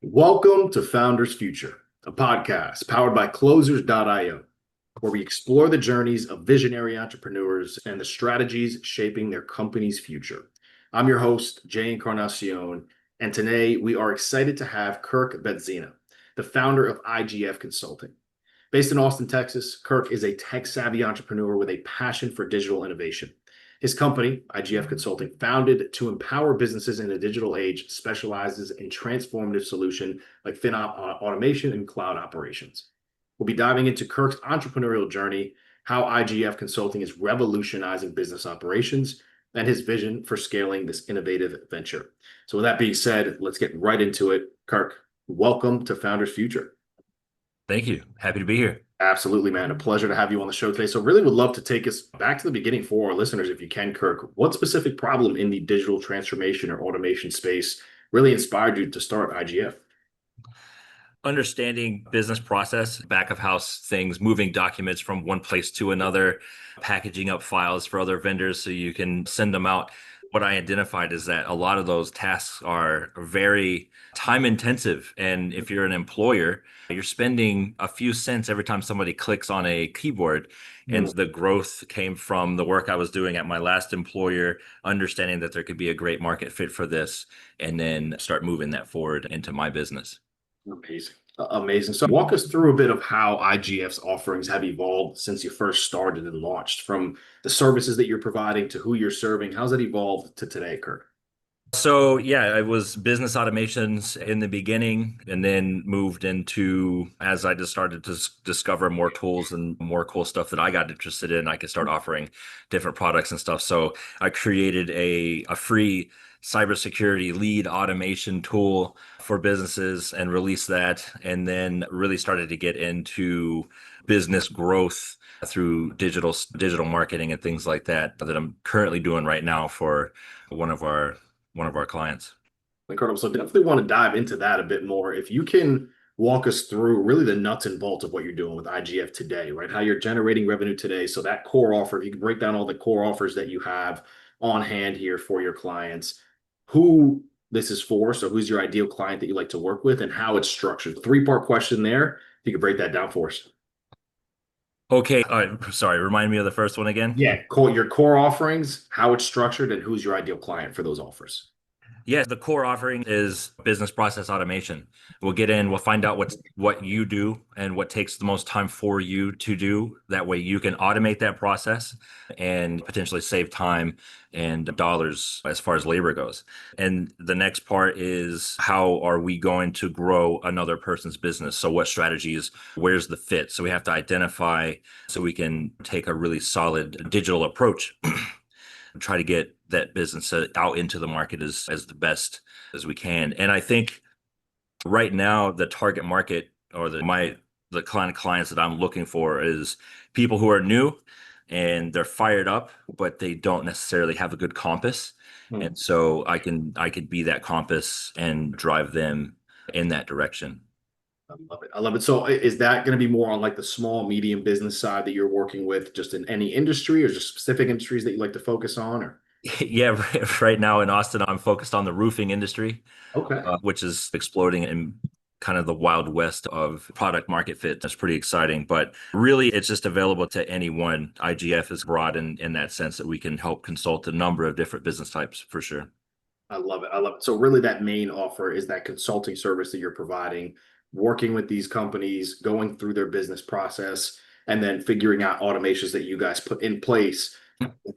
Welcome to Founders Future, a podcast powered by Closers.io, where we explore the journeys of visionary entrepreneurs and the strategies shaping their company's future. I'm your host, Jay Encarnacion, and today we are excited to have Kirk Betzina, the founder of IGF Consulting. Based in Austin, Texas, Kirk is a tech-savvy entrepreneur with a passion for digital innovation. His company, IGF Consulting, founded to empower businesses in a digital age, specializes in transformative solutions like FinOps automation and cloud operations. We'll be diving into Kirk's entrepreneurial journey, how IGF Consulting is revolutionizing business operations, and his vision for scaling this innovative venture. So with that being said, let's get right into it. Kirk, welcome to Founders Future. Thank you. Happy to be here. Absolutely, man. A pleasure to have you on the show today. So really would love to take us back to the beginning for our listeners, if you can, Kirk. What specific problem in the digital transformation or automation space really inspired you to start IGF? Understanding business process, back of house things, moving documents from one place to another, packaging up files for other vendors so you can send them out. What I identified is that a lot of those tasks are very time intensive. And if you're an employer, you're spending a few cents every time somebody clicks on a keyboard. And the growth came from the work I was doing at my last employer, understanding that there could be a great market fit for this, and then start moving that forward into my business. Amazing. Amazing. So walk us through a bit of how IGF's offerings have evolved since you first started and launched, from the services that you're providing to who you're serving. How's that evolved to today, Kirk? So yeah, it was business automations in the beginning, and then moved into, as I just started to discover more tools and more cool stuff that I got interested in, I could start offering different products and stuff. So I created a free cybersecurity lead automation tool for businesses and released that, and then really started to get into business growth through digital marketing and things like that I'm currently doing right now for one of our clients. Incredible. So definitely want to dive into that a bit more. If you can walk us through really the nuts and bolts of what you're doing with IGF today, right? How you're generating revenue today. So that core offer, if you can break down all the core offers that you have on hand here for your clients, who this is for. So who's your ideal client that you like to work with, and how it's structured. Three-part question there. If you could break that down for us. Okay. Sorry. Remind me of the first one again. Yeah. Your core offerings, how it's structured, and who's your ideal client for those offers. Yeah, the core offering is business process automation. We'll get in, we'll find out what you do and what takes the most time for you to do. That way you can automate that process and potentially save time and dollars as far as labor goes. And the next part is, how are we going to grow another person's business? So what strategies, where's the fit? So we have to identify so we can take a really solid digital approach and try to get that business out into the market as the best as we can. And I think right now the target market, or the kind of clients that I'm looking for, is people who are new and they're fired up, but they don't necessarily have a good compass. And so I could be that compass and drive them in that direction. I love it. I love it. So is that going to be more on like the small, medium business side that you're working with, just in any industry, or just specific industries that you like to focus on? Or Yeah, right now in Austin, I'm focused on the roofing industry, okay. which is exploding in kind of the wild west of product market fit. That's pretty exciting, but really it's just available to anyone. IGF is broad in that sense that we can help consult a number of different business types for sure. I love it. I love it. So really that main offer is that consulting service that you're providing, working with these companies, going through their business process, and then figuring out automations that you guys put in place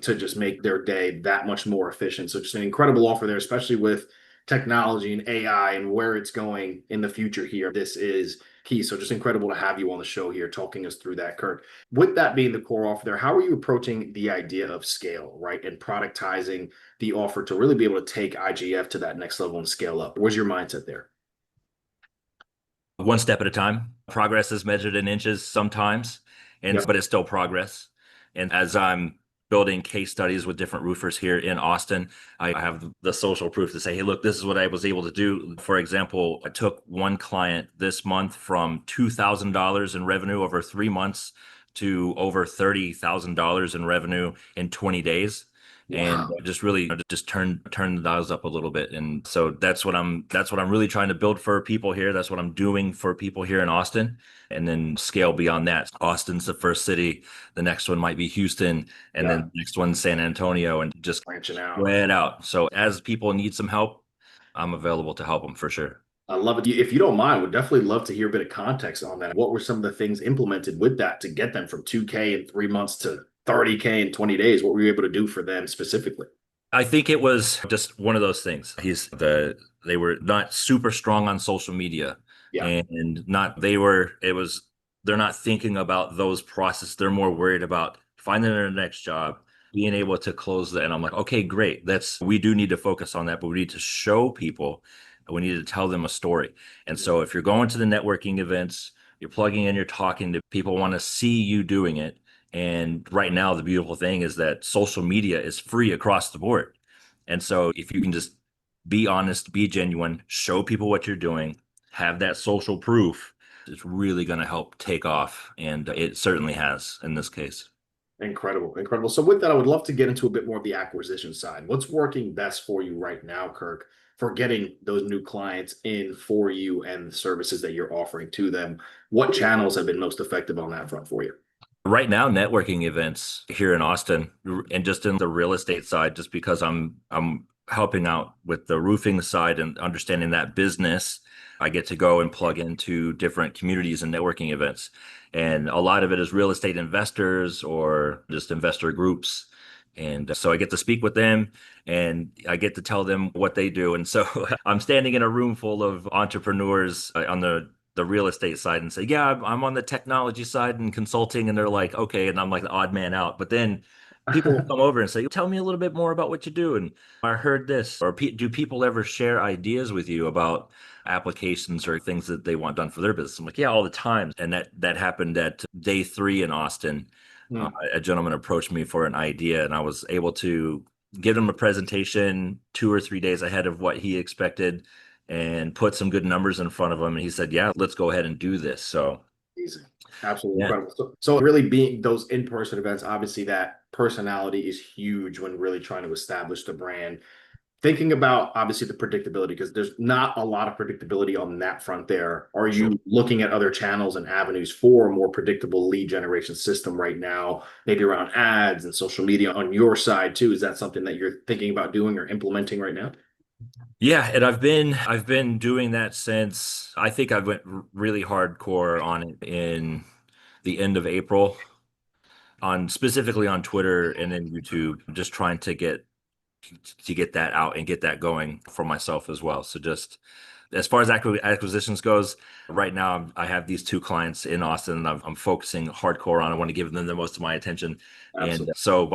to just make their day that much more efficient. So just an incredible offer there, especially with technology and AI and where it's going in the future here. This is key. So just incredible to have you on the show here talking us through that, Kirk. With that being the core offer there, how are you approaching the idea of scale, right? And productizing the offer to really be able to take IGF to that next level and scale up? Where's your mindset there? One step at a time. Progress is measured in inches sometimes, but it's still progress. And as I'm building case studies with different roofers here in Austin, I have the social proof to say, hey, look, this is what I was able to do. For example, I took one client this month from $2,000 in revenue over 3 months to over $30,000 in revenue in 20 days. and Wow. just really just turn the dials up a little bit. And so that's what I'm really trying to build for people here. That's what I'm doing for people here in Austin, and then scale beyond that. Austin's the first city. The next one might be Houston, and Yeah. then the next one's San Antonio, and just Branching out. spread out. So as people need some help, I'm available to help them for sure. I love it. If you don't mind, would definitely love to hear a bit of context on that. What were some of the things implemented with that to get them from 2K in 3 months to 30K in 20 days? What were you able to do for them specifically? I think it was just one of those things. They were not super strong on social media, Yeah. and not they were it was they're not thinking about those processes. They're more worried about finding their next job, being able to close that. And I'm like, okay, great. We do need to focus on that, but we need to show people, we need to tell them a story. And so if you're going to the networking events, you're plugging in, you're talking to people, want to see you doing it. And right now, the beautiful thing is that social media is free across the board. And so if you can just be honest, be genuine, show people what you're doing, have that social proof, it's really going to help take off. And it certainly has in this case. Incredible, incredible. So with that, I would love to get into a bit more of the acquisition side. What's working best for you right now, Kirk, for getting those new clients in for you and the services that you're offering to them? What channels have been most effective on that front for you? Right now, networking events here in Austin and just in the real estate side, just because I'm helping out with the roofing side and understanding that business, I get to go and plug into different communities and networking events. And a lot of it is real estate investors or just investor groups. And so I get to speak with them and I get to tell them what they do. And so I'm standing in a room full of entrepreneurs on the real estate side and say, yeah, I'm on the technology side and consulting. And they're like, okay. And I'm like the odd man out. But then people will come over and say, tell me a little bit more about what you do. And I heard this. Or do people ever share ideas with you about applications or things that they want done for their business? I'm like, yeah, all the time. And that happened at day 3 in Austin. Hmm. A gentleman approached me for an idea, and I was able to give him a presentation 2 or 3 days ahead of what he expected and put some good numbers in front of him. And he said, yeah, let's go ahead and do this. So, Easy. Absolutely yeah. incredible. So really being those in-person events, obviously that personality is huge when really trying to establish the brand. Thinking about obviously the predictability, because there's not a lot of predictability on that front there. Are Sure. you looking at other channels and avenues for a more predictable lead generation system right now, maybe around ads and social media on your side too? Is that something that you're thinking about doing or implementing right now? Yeah, and I've been doing that since I think I went really hardcore on it in the end of April, on specifically on Twitter and then YouTube, just trying to get that out and get that going for myself as well. So just as far as acquisitions goes, right now I have these 2 clients in Austin, and I'm focusing hardcore on. I want to give them the most of my attention, and Absolutely. so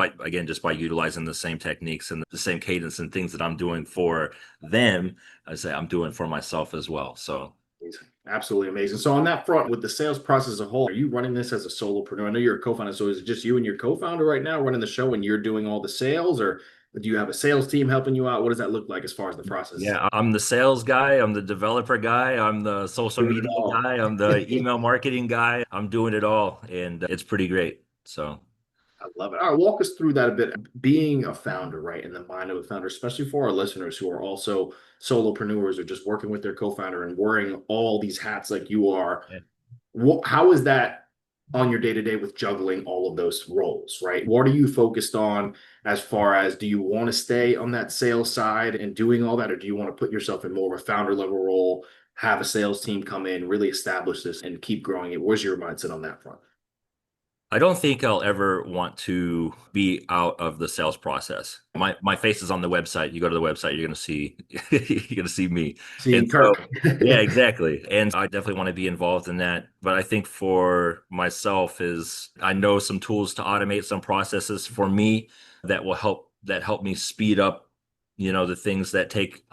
just by utilizing the same techniques and the same cadence and things that I'm doing for them, I say I'm doing for myself as well. So Amazing. Absolutely amazing. So on that front, with the sales process as a whole, are you running this as a solopreneur? I know you're a co-founder, so is it just you and your co-founder right now running the show and you're doing all the sales, or do you have a sales team helping you out? What does that look like as far as the process? yeah, I'm the sales guy, I'm the developer guy, I'm the social Doing it media all. guy, I'm the email marketing guy. I'm doing it all, and it's pretty great. So. I love it. All right, walk us through that a bit. Being a founder, right, in the mind of a founder, especially for our listeners who are also solopreneurs or just working with their co-founder and wearing all these hats like you are. How is that on your day to day with juggling all of those roles, right? What are you focused on as far as, do you want to stay on that sales side and doing all that, or do you want to put yourself in more of a founder level role, have a sales team come in, really establish this and keep growing it? Where's your mindset on that front? I don't think I'll ever want to be out of the sales process. My face is on the website. You go to the website, you're gonna see you're gonna see me. And Seeing so Kirk. yeah, exactly. And I definitely want to be involved in that. But I think for myself is I know some tools to automate some processes for me that help me speed up, the things that take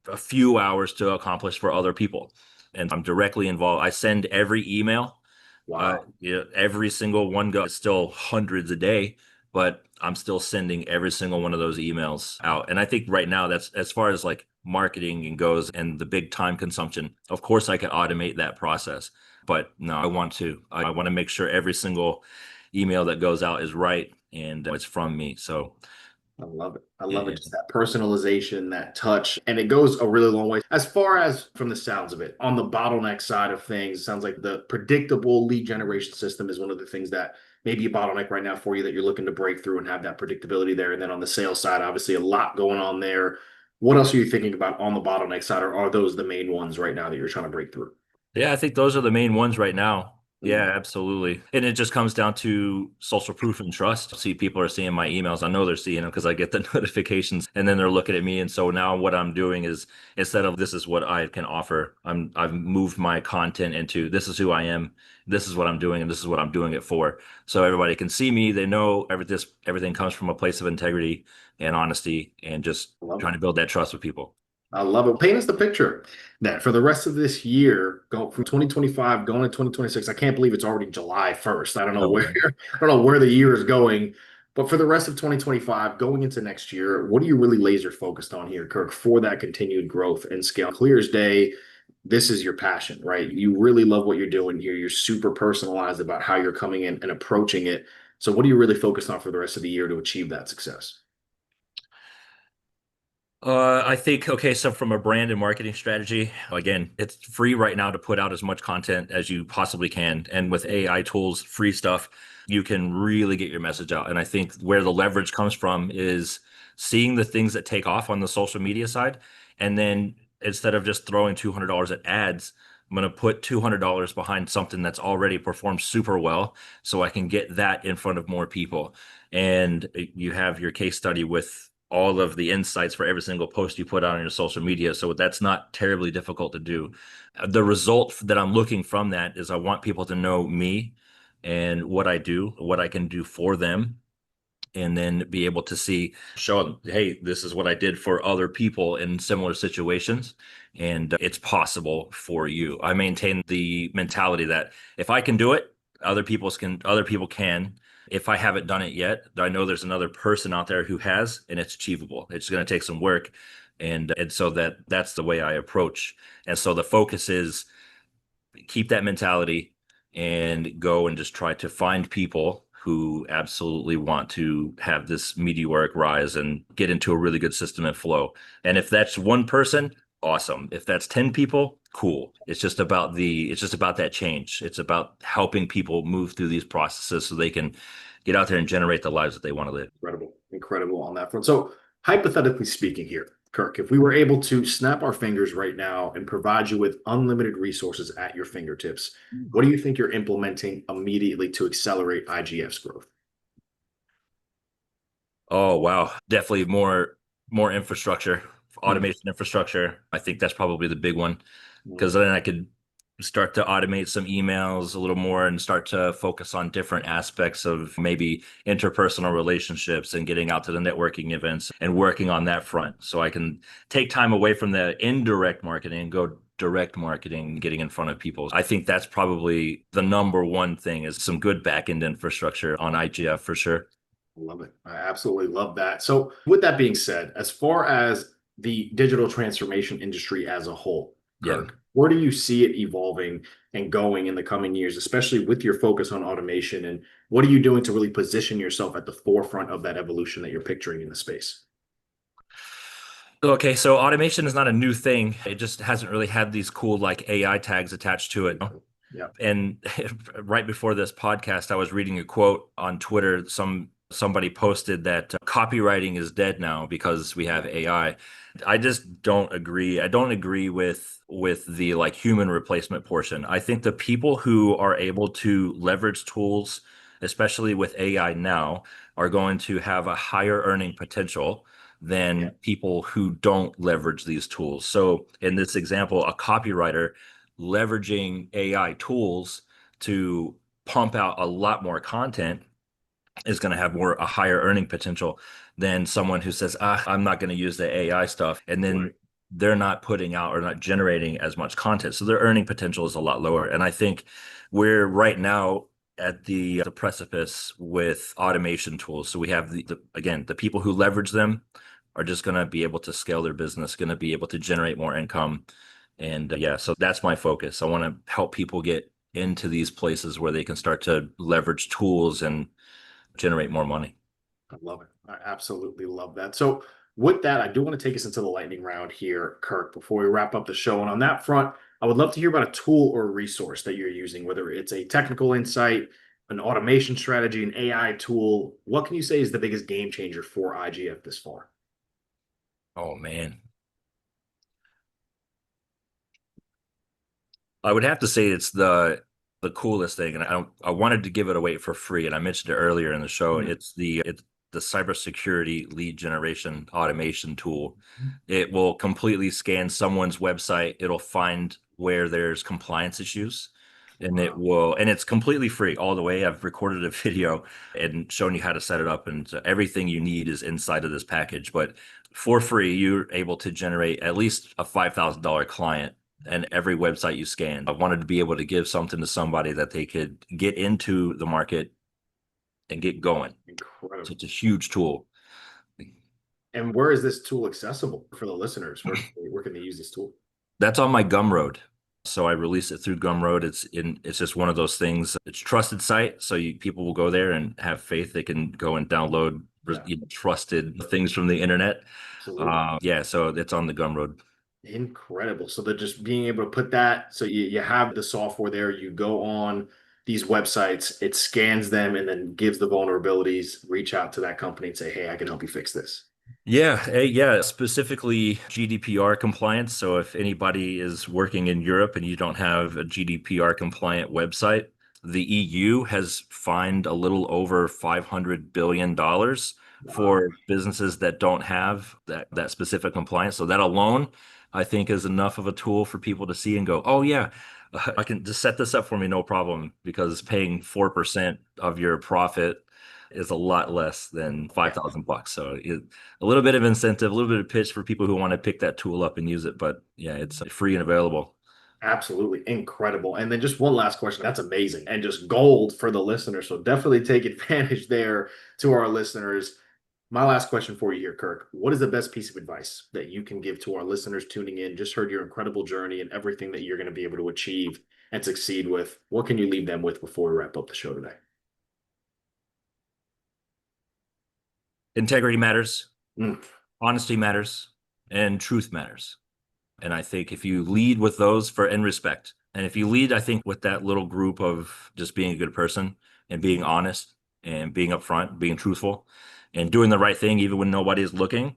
a few hours to accomplish for other people. And I'm directly involved. I send every email. Wow. Yeah, every single one goes still hundreds a day, but I'm still sending every single one of those emails out. And I think right now that's as far as like marketing and goes and the big time consumption. Of course, I could automate that process, but no, I want to. I want to make sure every single email that goes out is right and it's from me. So I love it. I love it. Yeah. Just that personalization, that touch, and it goes a really long way. As far as from the sounds of it, on the bottleneck side of things, it sounds like the predictable lead generation system is one of the things that maybe a bottleneck right now for you that you're looking to break through and have that predictability there. And then on the sales side, obviously a lot going on there. What else are you thinking about on the bottleneck side, or are those the main ones right now that you're trying to break through? Yeah, I think those are the main ones right now. Mm. Yeah, absolutely. And it just comes down to social proof and trust. See, people are seeing my emails. I know they're seeing them because I get the notifications and then they're looking at me. And so now what I'm doing is instead of this is what I can offer, I've moved my content into this is who I am, this is what I'm doing, and this is what I'm doing it for. So everybody can see me. They know everything comes from a place of integrity and honesty and just I love it. trying to build that trust with people. I love it. Paint us the picture that for the rest of this year, go from 2025 going to 2026. I can't believe it's already July 1st. I don't know Oh, where yeah. I don't know where the year is going, but for the rest of 2025, going into next year, what are you really laser focused on here, Kirk, for that continued growth and scale? Clear as day, this is your passion, right? You really love what you're doing here. You're super personalized about how you're coming in and approaching it. So what are you really focused on for the rest of the year to achieve that success? I think, okay, so from a brand and marketing strategy, again, it's free right now to put out as much content as you possibly can. And with AI tools, free stuff, you can really get your message out. And I think where the leverage comes from is seeing the things that take off on the social media side. And then instead of just throwing $200 at ads, I'm going to put $200 behind something that's already performed super well so I can get that in front of more people. And you have your case study with all of the insights for every single post you put out on your social media. So that's not terribly difficult to do. The result that I'm looking from that is I want people to know me and what I do, what I can do for them, and then be able to show them, hey, this is what I did for other people in similar situations. And it's possible for you. I maintain the mentality that if I can do it, other people can. If I haven't done it yet, I know there's another person out there who has, and it's achievable. It's going to take some work. And so that's the way I approach. And so the focus is keep that mentality and go and just try to find people who absolutely want to have this meteoric rise and get into a really good system and flow. And if that's one person, awesome. If that's 10 people, cool. It's just about that change. It's about helping people move through these processes so they can get out there and generate the lives that they want to live. Incredible, incredible on that front. So, hypothetically speaking, here, Kirk, if we were able to snap our fingers right now and provide you with unlimited resources at your fingertips, what do you think you're implementing immediately to accelerate IGF's growth? Oh, wow. Definitely more infrastructure, Hmm. automation infrastructure. I think that's probably the big one because Hmm. then I could start to automate some emails a little more and start to focus on different aspects of maybe interpersonal relationships and getting out to the networking events and working on that front. So I can take time away from the indirect marketing and go direct marketing, getting in front of people. I think that's probably the number one thing is some good back-end infrastructure on IGF for sure. Love it. I absolutely love that. So, with that being said, as far as the digital transformation industry as a whole, Yeah. Kirk, where do you see it evolving and going in the coming years, especially with your focus on automation? And what are you doing to really position yourself at the forefront of that evolution that you're picturing in the space? Okay, so automation is not a new thing. It just hasn't really had these cool like AI tags attached to it. Yeah. And right before this podcast, I was reading a quote on Twitter. Somebody posted that copywriting is dead now because we have AI. I just don't agree. I don't agree with the like human replacement portion. I think the people who are able to leverage tools, especially with AI now, are going to have a higher earning potential Yeah. than people who don't leverage these tools. So in this example, a copywriter leveraging AI tools to pump out a lot more content is going to have a higher earning potential than someone who says, I'm not going to use the AI stuff. And then Right. they're not putting out or not generating as much content. So their earning potential is a lot lower. And I think we're right now at the precipice with automation tools. So we have again, the people who leverage them are just going to be able to scale their business, going to be able to generate more income. And yeah, so that's my focus. I want to help people get into these places where they can start to leverage tools and generate more money. I love it. I absolutely love that. So with that, I do want to take us into the lightning round here, Kirk, before we wrap up the show. And on that front, I would love to hear about a tool or a resource that you're using, whether it's a technical insight, an automation strategy, an AI tool. What can you say is the biggest game changer for IGF this far? Oh man. I would have to say it's the coolest thing, and I wanted to give it away for free, and I mentioned it earlier in the show. Mm. It's the cybersecurity lead generation automation tool. It will completely scan someone's website. It'll find where there's compliance issues, and Wow. and it's completely free all the way. I've recorded a video and shown you how to set it up, and everything you need is inside of this package. But for free, you're able to generate at least a $5,000 client and every website you scan. I wanted to be able to give something to somebody that they could get into the market and get going. So Incredible. it's a huge tool. And where is this tool accessible for the listeners? Where can they use this tool? That's on my Gumroad. So I release it through Gumroad. It's just one of those things. It's a trusted site, so people will go there and have faith. They can go and download Yeah, trusted things from the internet. absolutely. Yeah, so it's on the Gumroad. Incredible. So they're just being able to put that, so you have the software there, you go on these websites, it scans them and then gives the vulnerabilities, reach out to that company and say, hey, I can help you fix this. Yeah, specifically GDPR compliance. So if anybody is working in Europe and you don't have a GDPR compliant website, the EU has fined a little over $500 billion Wow. for businesses that don't have that specific compliance. So that alone, I think, is enough of a tool for people to see and go, oh yeah, I can just set this up for me, no problem, because paying 4% of your profit is a lot less than Yeah, 5,000 bucks. So a little bit of incentive, a little bit of pitch for people who want to pick that tool up and use it. But yeah, it's free and available. absolutely incredible. And then just one last question. That's amazing. And just gold for the listener. So definitely take advantage there to our listeners. My last question for you here, Kirk. What is the best piece of advice that you can give to our listeners tuning in? Just heard your incredible journey and everything that you're going to be able to achieve and succeed with. What can you leave them with before we wrap up the show today? Integrity matters, Mm, honesty matters, and truth matters. And I think if you lead with those for in respect, and if you lead, I think, with that little group of just being a good person and being honest and being upfront, being truthful and doing the right thing, even when nobody is looking,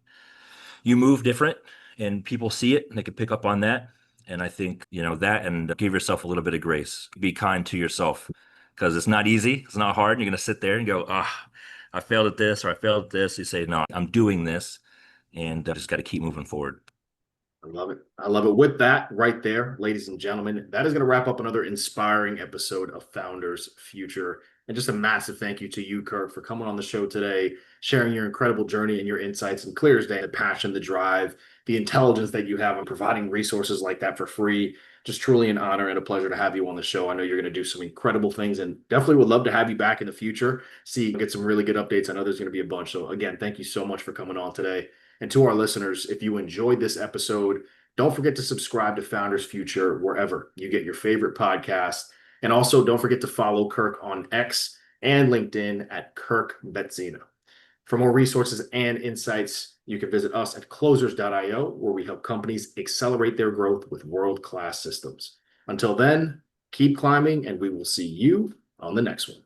you move different and people see it and they can pick up on that. And I think, that, and give yourself a little bit of grace. Be kind to yourself because it's not easy. It's not hard. You're going to sit there and go, I failed at this or I failed at this. You say, no, I'm doing this and just got to keep moving forward. I love it. I love it. With that right there, ladies and gentlemen, that is going to wrap up another inspiring episode of Founders Future. And just a massive thank you to you, Kirk, for coming on the show today, sharing your incredible journey and your insights, and clear as day, the passion, the drive, the intelligence that you have on providing resources like that for free. Just truly an honor and a pleasure to have you on the show. I know you're going to do some incredible things and definitely would love to have you back in the future. Get some really good updates. I know there's going to be a bunch. So again, thank you so much for coming on today. And to our listeners, if you enjoyed this episode, don't forget to subscribe to Founders Future wherever you get your favorite podcast. And also don't forget to follow Kirk on X and LinkedIn at Kirk Betzina. For more resources and insights, you can visit us at closers.io, where we help companies accelerate their growth with world-class systems. Until then, keep climbing, and we will see you on the next one.